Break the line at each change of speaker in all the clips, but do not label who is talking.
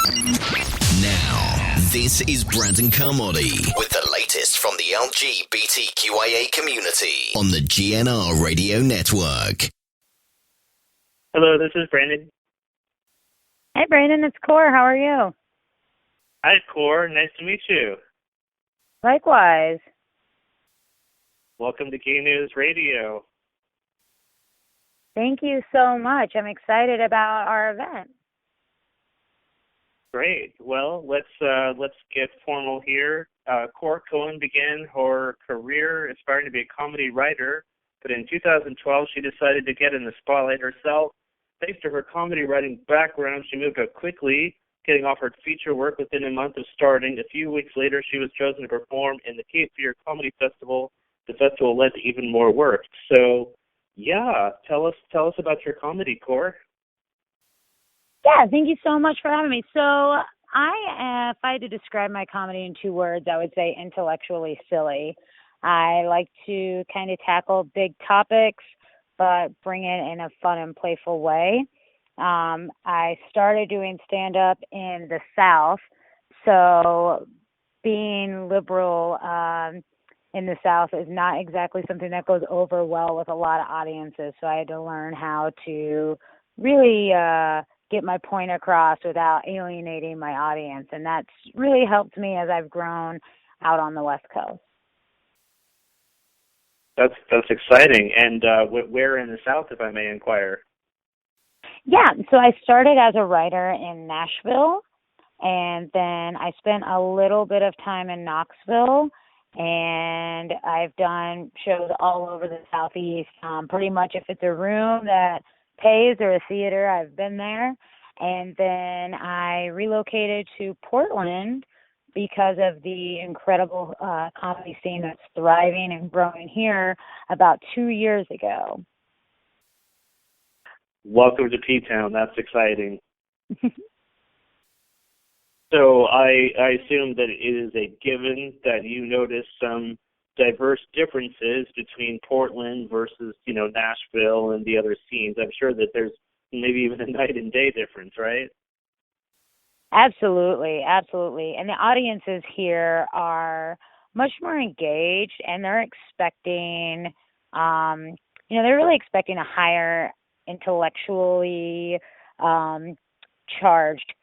Now, this is Brandon Carmody with the latest from the LGBTQIA community on the GNR Radio Network.
Hello, this is Brandon.
Hey, Brandon, it's Coor. How are you?
Hi, Coor. Nice to meet you.
Likewise.
Welcome to Gay News Radio.
Thank you so much. I'm excited about our event.
Great. Well, let's get formal here. Cohen began her career aspiring to be a comedy writer, but in 2012 she decided to get in the spotlight herself. Thanks to her comedy writing background, she moved up quickly, getting offered feature work within a month of starting. A few weeks later, she was chosen to perform in the Cape Fear Comedy Festival. The festival led to even more work. So, yeah, tell us about your comedy, Coor.
Yeah, thank you so much for having me. So if I had to describe my comedy in 2 words, I would say intellectually silly. I like to kind of tackle big topics, but bring it in a fun and playful way. I started doing stand-up in the South, so being liberal in the South is not exactly something that goes over well with a lot of audiences, so I had to learn how to really get my point across without alienating my audience, and that's really helped me as I've grown out on the West Coast.
That's exciting. And where in the South, if I may inquire?
Yeah, so I started as a writer in Nashville, and then I spent a little bit of time in Knoxville, and I've done shows all over the Southeast. Pretty much if it's a room that pays or a theater, I've been there. And then I relocated to Portland because of the incredible comedy scene that's thriving and growing here about 2 years ago.
Welcome to P-Town. That's exciting. So I assume that it is a given that you notice some diverse differences between Portland versus, Nashville and the other scenes. I'm sure that there's maybe even a night and day difference, right?
Absolutely, absolutely. And the audiences here are much more engaged, and they're expecting, they're really expecting a higher intellectually charged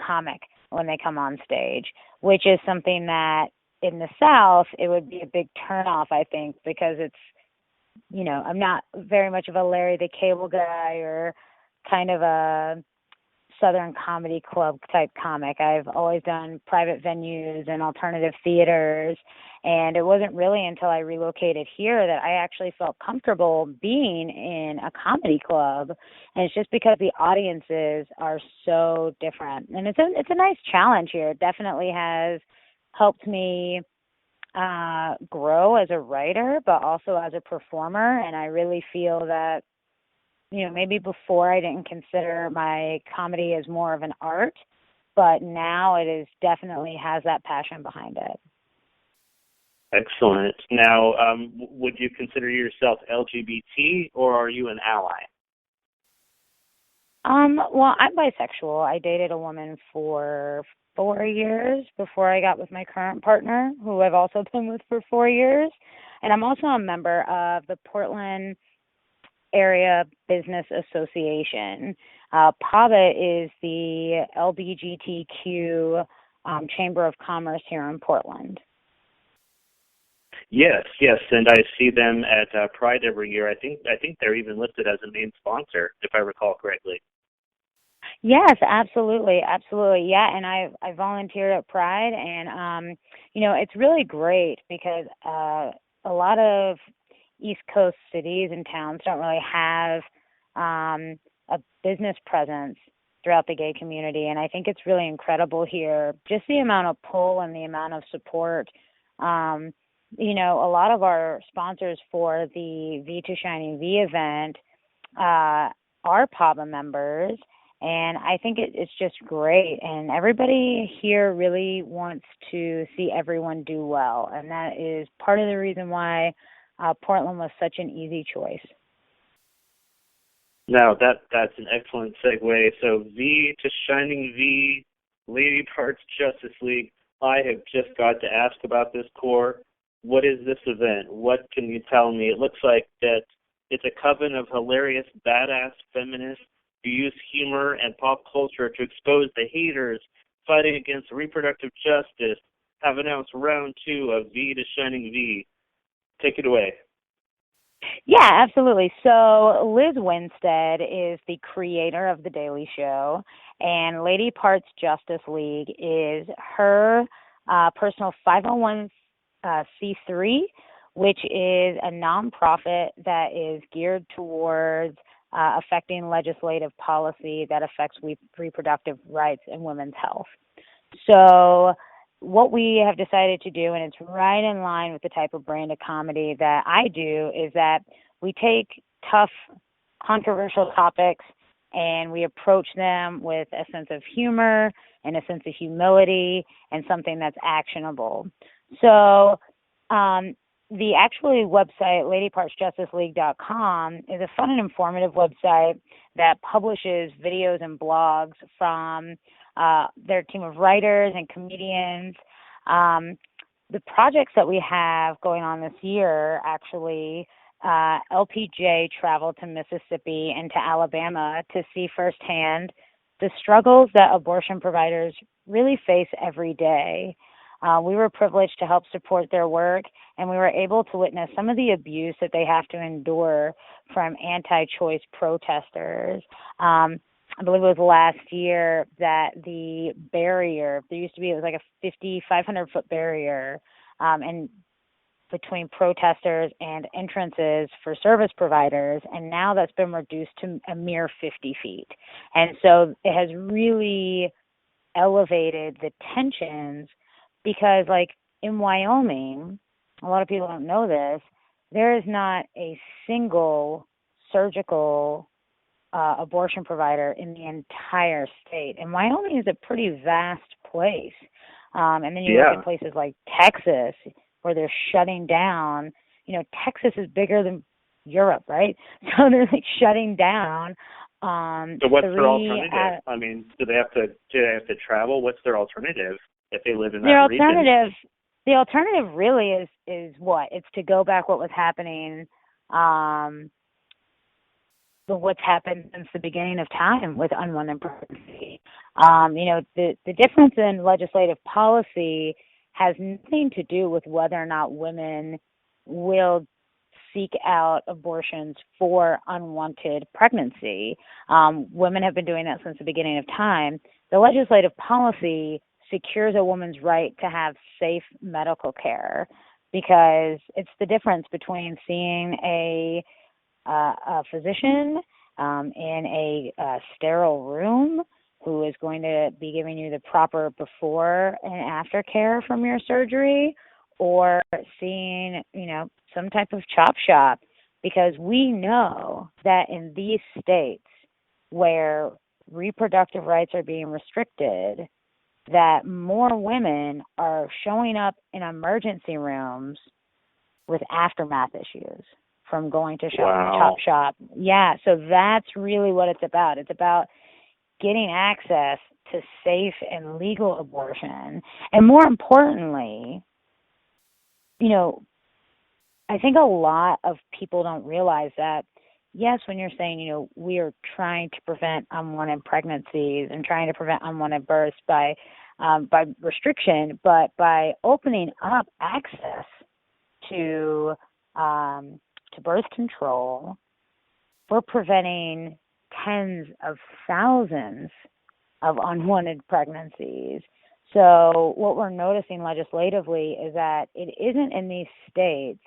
comic when they come on stage, which is something that in the South, it would be a big turnoff, I think, because it's, I'm not very much of a Larry the Cable Guy or kind of a Southern Comedy Club type comic. I've always done private venues and alternative theaters, and it wasn't really until I relocated here that I actually felt comfortable being in a comedy club, and it's just because the audiences are so different. And it's a nice challenge here. It definitely has helped me grow as a writer, but also as a performer, and I really feel that maybe before I didn't consider my comedy as more of an art, but now it is definitely has that passion behind it.
Excellent. Now, would you consider yourself LGBT, or are you an ally?
Well, I'm bisexual. I dated a woman for 4 years before I got with my current partner, who I've also been with for 4 years. And I'm also a member of the Portland Area Business Association. PABA is the LGBTQ Chamber of Commerce here in Portland.
Yes, and I see them at Pride every year. I think they're even listed as a main sponsor, if I recall correctly.
Yes, absolutely. Yeah, and I volunteered at Pride, and it's really great because a lot of East Coast cities and towns don't really have a business presence throughout the gay community, and I think it's really incredible here, just the amount of pull and the amount of support. A lot of our sponsors for the V to Shining V event are PABA members, and I think it's just great, and everybody here really wants to see everyone do well, and that is part of the reason why Portland was such an easy choice.
Now, that's an excellent segue. So V to Shining V Lady Parts Justice League. I have just got to ask about this, Coor. What is this event? What can you tell me? It looks like that it's a coven of hilarious, badass feminists who use humor and pop culture to expose the haters fighting against reproductive justice. Have announced round 2 of V to Shining V. Take it away.
Yeah, absolutely. So Liz Winstead is the creator of The Daily Show, and Lady Parts Justice League is her personal 501c3, which is a nonprofit that is geared towards affecting legislative policy that affects reproductive rights and women's health. So what we have decided to do, and it's right in line with the type of brand of comedy that I do, is that we take tough, controversial topics and we approach them with a sense of humor and a sense of humility and something that's actionable. So the actual website, ladypartsjusticeleague.com, is a fun and informative website that publishes videos and blogs from their team of writers and comedians. The projects that we have going on this year, actually, LPJ traveled to Mississippi and to Alabama to see firsthand the struggles that abortion providers really face every day. We were privileged to help support their work, and we were able to witness some of the abuse that they have to endure from anti-choice protesters. I believe it was last year that the barrier, it was like a 500-foot barrier, and between protesters and entrances for service providers, and now that's been reduced to a mere 50 feet. And so it has really elevated the tensions because, like, in Wyoming, a lot of people don't know this, there is not a single surgical abortion provider in the entire state. And Wyoming is a pretty vast place. And then you look at places like Texas, where they're shutting down. You know, Texas is bigger than Europe, right? So they're like shutting down.
So what's their alternative? I mean, do they have to travel? What's their alternative if they live in that region?
The alternative really is what? It's to go back what was happening, what's happened since the beginning of time with unwanted pregnancy. The difference in legislative policy has nothing to do with whether or not women will seek out abortions for unwanted pregnancy. Women have been doing that since the beginning of time. The legislative policy secures a woman's right to have safe medical care, because it's the difference between seeing a physician in a sterile room who is going to be giving you the proper before and after care from your surgery, or seeing, some type of chop shop, because we know that in these states where reproductive rights are being restricted, that more women are showing up in emergency rooms with aftermath issues from going to chop shop. Yeah, so that's really what it's about. It's about getting access to safe and legal abortion. And more importantly, I think a lot of people don't realize that, yes, when you're saying, we are trying to prevent unwanted pregnancies and trying to prevent unwanted births by restriction, but by opening up access to birth control, we're preventing tens of thousands of unwanted pregnancies. So what we're noticing legislatively is that it isn't in these states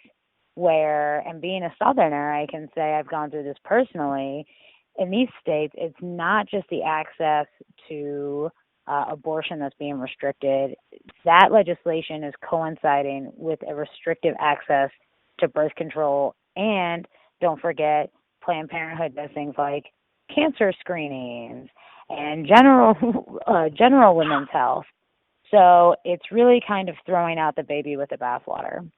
where, and being a Southerner, I can say I've gone through this personally, in these states, it's not just the access to abortion that's being restricted. That legislation is coinciding with a restrictive access to birth control. And don't forget, Planned Parenthood does things like cancer screenings and general women's health. So it's really kind of throwing out the baby with the bathwater.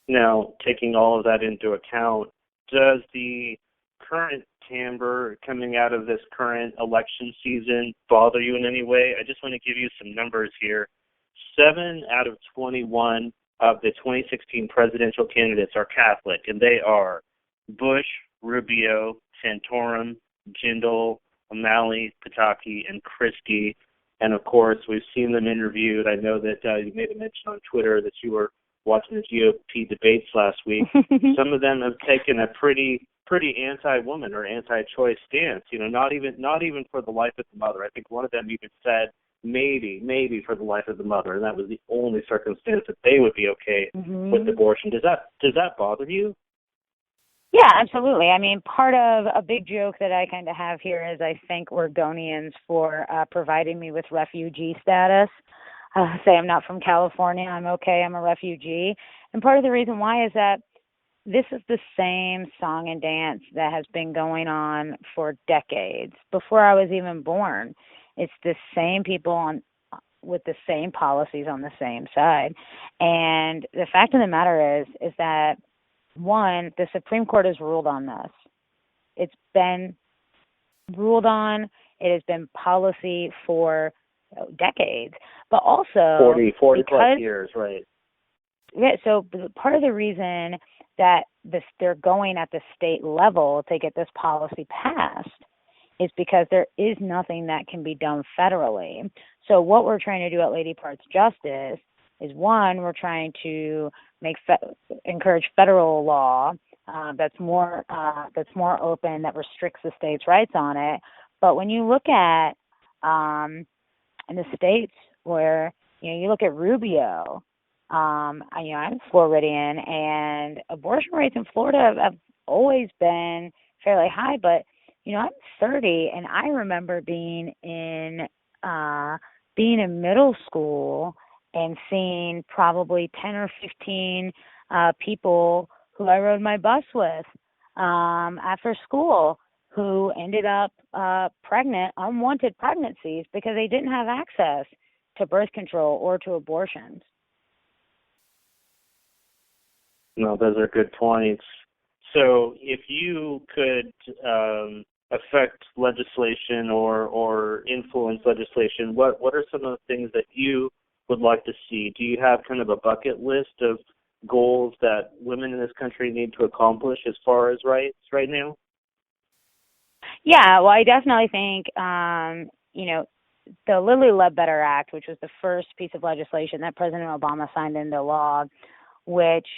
Now, taking all of that into account, does the current timbre coming out of this current election season bother you in any way? I just want to give you some numbers here. 7 out of 21 of the 2016 presidential candidates are Catholic, and they are Bush, Rubio, Santorum, Jindal, O'Malley, Pataki, and Christie. And, of course, we've seen them interviewed. I know that you made a mention on Twitter that you were watching the GOP debates last week. Some of them have taken a pretty anti-woman or anti-choice stance, not even for the life of the mother. I think one of them even said maybe for the life of the mother, and that was the only circumstance that they would be okay with abortion. Does that bother you?
Yeah, absolutely. I mean, part of a big joke that I kind of have here is I thank Oregonians for providing me with refugee status. Say I'm not from California, I'm okay, I'm a refugee. And part of the reason why is that this is the same song and dance that has been going on for decades. Before I was even born, it's the same people with the same policies on the same side. And the fact of the matter is that, one, the Supreme Court has ruled on this. It's been ruled on. It has been policy for decades. But also
40 plus years, right.
Yeah, so part of the reason that they're going at the state level to get this policy passed is because there is nothing that can be done federally. So what we're trying to do at Lady Parts Justice is, one, we're trying to encourage federal law that's more open, that restricts the states' rights on it. But when you look at in the states where you look at Rubio, I'm Floridian, and abortion rates in Florida have always been fairly high. But I'm 30, and I remember being in middle school and seeing probably 10 or 15 people who I rode my bus with after school who ended up pregnant, unwanted pregnancies, because they didn't have access to birth control or to abortions.
No, those are good points. So if you could affect legislation or influence legislation, what are some of the things that you would like to see? Do you have kind of a bucket list of goals that women in this country need to accomplish as far as rights right now?
Yeah, well, I definitely think, the Lilly Ledbetter Act, which was the first piece of legislation that President Obama signed into law, which,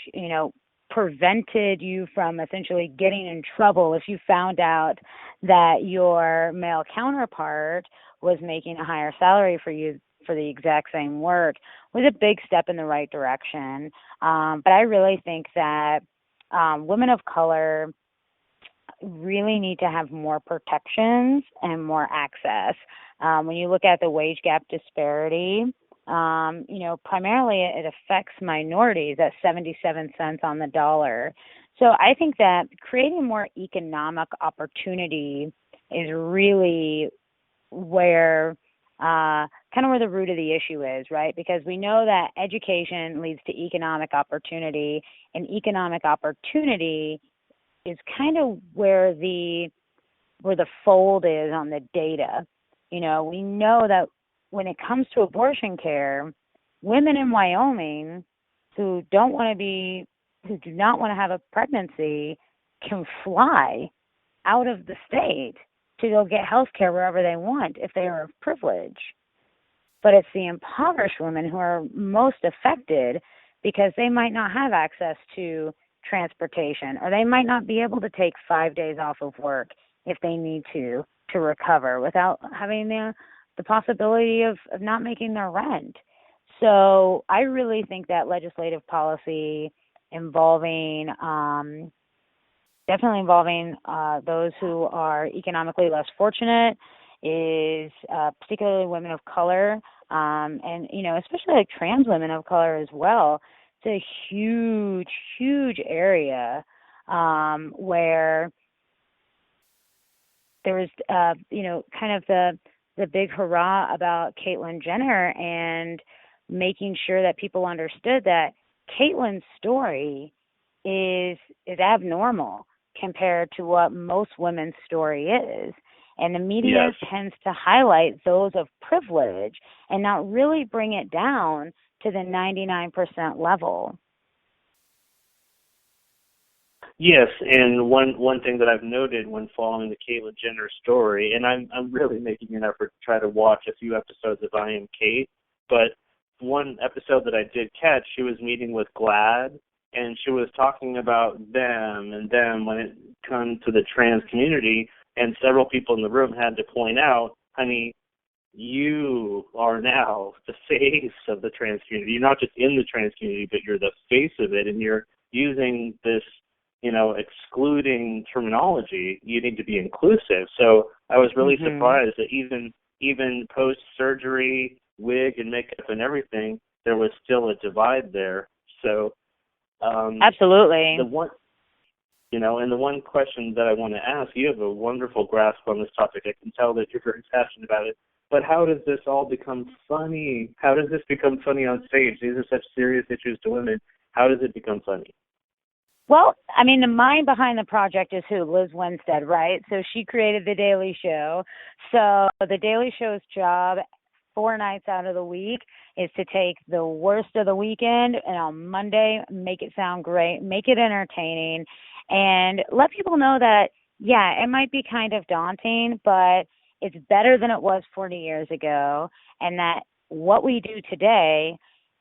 prevented you from essentially getting in trouble if you found out that your male counterpart was making a higher salary for you for the exact same work, was a big step in the right direction. But I really think that women of color really need to have more protections and more access. When you look at the wage gap disparity, primarily it affects minorities at 77 cents on the dollar. So I think that creating more economic opportunity is really where where the root of the issue is, right? Because we know that education leads to economic opportunity, and economic opportunity is kind of where the fold is on the data. We know that when it comes to abortion care, women in Wyoming who do not want to have a pregnancy can fly out of the state to go get health care wherever they want if they are of privilege. But it's the impoverished women who are most affected because they might not have access to transportation, or they might not be able to take 5 days off of work if they need to recover without having the possibility of not making their rent. So I really think that legislative policy definitely involving those who are economically less fortunate, is particularly women of color, and especially like trans women of color as well. It's a huge, huge area where there was, kind of the big hurrah about Caitlyn Jenner, and making sure that people understood that Caitlyn's story is abnormal. compared to what most women's story is. And the media
Yes.
tends to highlight those of privilege and not really bring it down to the 99% level.
Yes, and one thing that I've noted when following the Caitlyn Jenner story, and I'm really making an effort to try to watch a few episodes of I Am Kate, but one episode that I did catch, she was meeting with GLAAD, and she was talking about them when it comes to the trans community, and several people in the room had to point out, honey, you are now the face of the trans community. You're not just in the trans community, but you're the face of it, and you're using this, excluding terminology. You need to be inclusive. So I was really surprised that even post-surgery, wig and makeup and everything, there was still a divide there. So
absolutely.
And the one question that I want to ask, you have a wonderful grasp on this topic. I can tell that you're very passionate about it. But how does this all become funny? How does this become funny on stage? These are such serious issues to women. How does it become funny?
Well, I mean, the mind behind the project is who? Liz Winstead, right? So she created The Daily Show. So The Daily Show's job 4 nights out of the week is to take the worst of the weekend and on Monday make it sound great, make it entertaining, and let people know that, yeah, it might be kind of daunting, but it's better than it was 40 years ago, and that what we do today,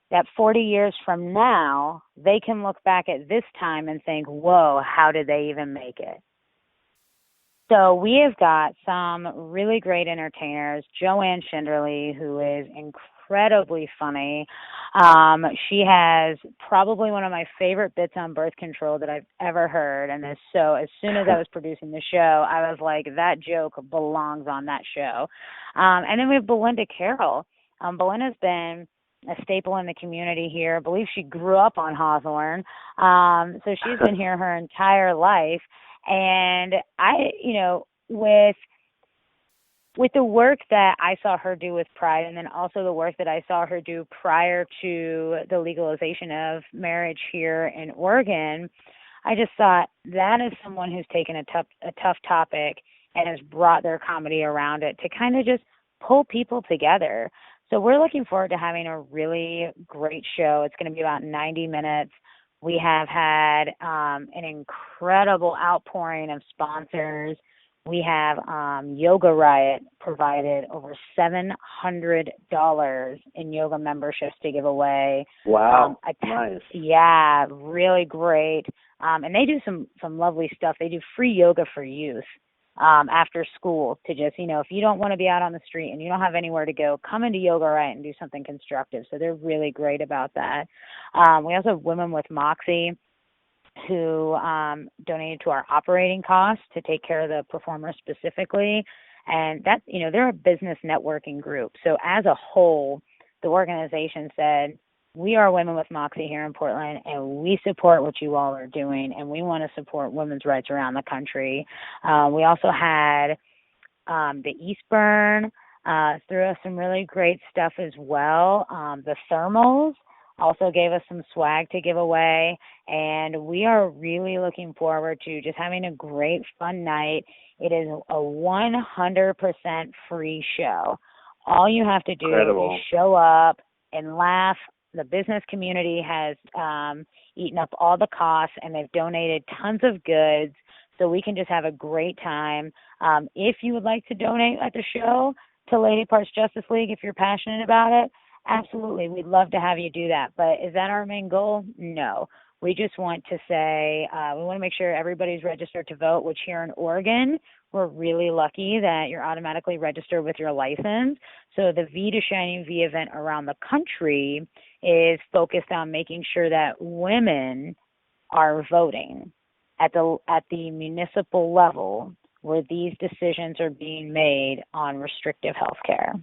that 40 years from now, they can look back at this time and think, whoa, how did they even make it? So we have got some really great entertainers. Joanne Schinderly, who is incredibly funny. She has probably one of my favorite bits on birth control that I've ever heard. And so as soon as I was producing the show, I was like, that joke belongs on that show. And then we have Belinda Carroll. Belinda's been a staple in the community here. I believe she grew up on Hawthorne. So she's been here her entire life. And I, with the work that I saw her do with Pride, and then also the work that I saw her do prior to the legalization of marriage here in Oregon, I just thought that is someone who's taken a tough topic and has brought their comedy around it to kind of just pull people together. So we're looking forward to having a really great show. It's going to be about 90 minutes. We have had an incredible outpouring of sponsors. We have Yoga Riot provided over $700 in yoga memberships to give away.
Wow, nice.
Yeah, really great. And they do some lovely stuff. They do free yoga for youth after school to just, if you don't want to be out on the street and you don't have anywhere to go, come into Yoga Riot and do something constructive. So they're really great about that. We also have Women with Moxie, who donated to our operating costs to take care of the performers specifically. And that's, they're a business networking group. So as a whole, the organization said, we are Women with Moxie here in Portland, and we support what you all are doing, and we want to support women's rights around the country. We also had the Eastburn threw us some really great stuff as well. The Thermals also gave us some swag to give away, and we are really looking forward to just having a great, fun night. It is a 100% free show. All you have to do is show up and laugh. The business community has eaten up all the costs, and they've donated tons of goods, so we can just have a great time. If you would like to donate at the show to Lady Parts Justice League, if you're passionate about it, absolutely, we'd love to have you do that. But is that our main goal? No. We just want to say we want to make sure everybody's registered to vote, which here in Oregon, we're really lucky that you're automatically registered with your license. So the V to Shining V event around the country is focused on making sure that women are voting at the municipal level where these decisions are being made on restrictive health care.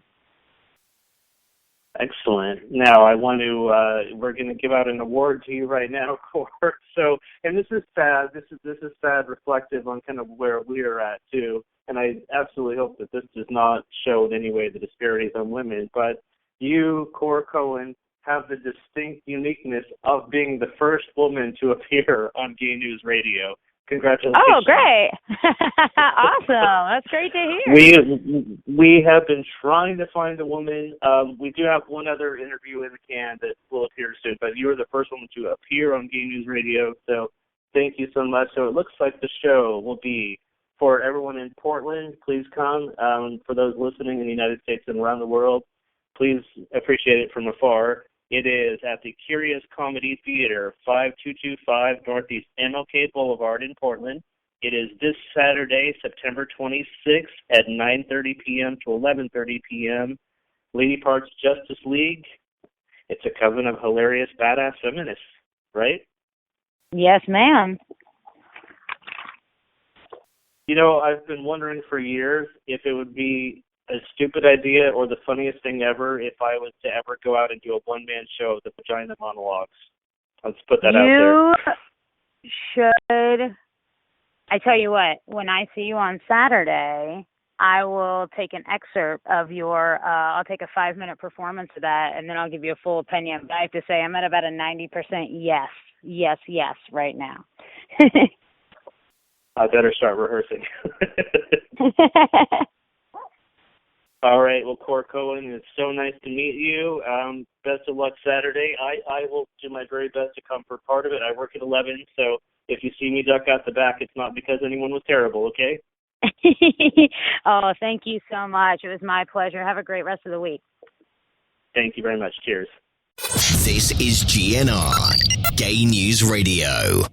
Excellent. Now I want to. We're going to give out an award to you right now, Coor. So, and this is sad. This is sad, reflective on kind of where we are at too. And I absolutely hope that this does not show in any way the disparities on women. But you, Coor Cohen, have the distinct uniqueness of being the first woman to appear on Gay News Radio. Congratulations.
Oh, great. Awesome. That's great to hear.
We have been trying to find a woman. We do have one other interview in the can that will appear soon, but you were the first one to appear on Gay News Radio, so thank you so much. So it looks like the show will be for everyone in Portland. Please come. For those listening in the United States and around the world, please appreciate it from afar. It is at the Curious Comedy Theater, 5225 Northeast MLK Boulevard in Portland. It is this Saturday, September 26th at 9:30 p.m. to 11:30 p.m. Lady Parts Justice League. It's a coven of hilarious, badass feminists, right?
Yes, ma'am.
You know, I've been wondering for years if it would be a stupid idea or the funniest thing ever if I was to ever go out and do a one-man show of the Vagina Monologues. Let's put that out there.
You should. I tell you what, when I see you on Saturday, I will take an excerpt of your, I'll take a 5-minute performance of that, and then I'll give you a full opinion. But I have to say, I'm at about a 90% yes right now.
I better start rehearsing. All right. Well, Coor Cohen, it's so nice to meet you. Best of luck Saturday. I will do my very best to come for part of it. I work at 11, so if you see me duck out the back, it's not because anyone was terrible, okay?
Oh, thank you so much. It was my pleasure. Have a great rest of the week.
Thank you very much. Cheers.
This is GNR, Gay News Radio.